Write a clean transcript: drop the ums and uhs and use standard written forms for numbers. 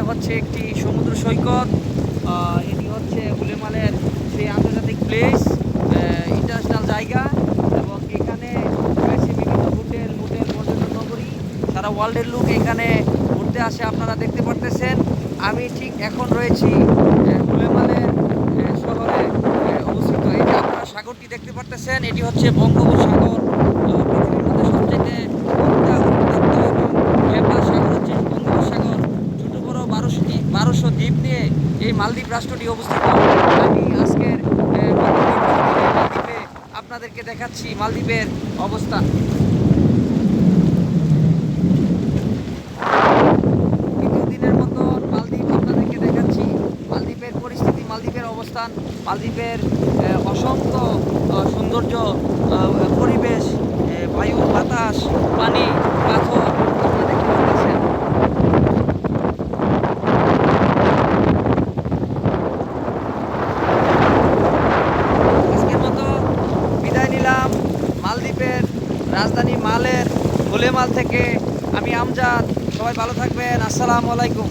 হচ্ছে একটি সমুদ্র সৈকত। এটি হচ্ছে গুলেমালের সেই আন্তর্জাতিক প্লেস, ইন্টারন্যাশনাল জায়গা, এবং এখানে রয়েছে বিভিন্ন হোটেল পর্যটন নগরী। সারা ওয়ার্ল্ডের লোক এখানে ঘুরতে আসে, আপনারা দেখতে পারতেছেন। আমি ঠিক এখন রয়েছি গুলেমালের শহরে অবস্থিত। এই যে আপনারা সাগরটি দেখতে পারতেছেন, এটি হচ্ছে বঙ্গোপসাগর। পৃথিবীর মধ্যে সবচেয়ে উত্তপ্ত এবং ফেমাস সাগর হচ্ছে বঙ্গোপসাগর। ছোট বড় 1200 দ্বীপ নিয়ে এই মালদ্বীপ রাষ্ট্রটি অবস্থিত। আমি আজকের মালদ্বীপে আপনাদেরকে দেখাচ্ছি মালদ্বীপের অবস্থান। দ্বিতীয় দিনের মতন মালদ্বীপ আপনাদেরকে দেখাচ্ছি। মালদ্বীপের পরিস্থিতি, মালদ্বীপের অবস্থান, মালদ্বীপের অসংখ্য সৌন্দর্য, পরিবেশ, বায়ু, বাতাস, পানি, পাথর আপনারা দেখতে পাচ্ছেন। আজকের মতো বিদায় নিলাম মালদ্বীপের রাজধানী মালের গুলেমাল থেকে। আমি আমজাদ। সবাই ভালো থাকবেন। আসসালামু আলাইকুম।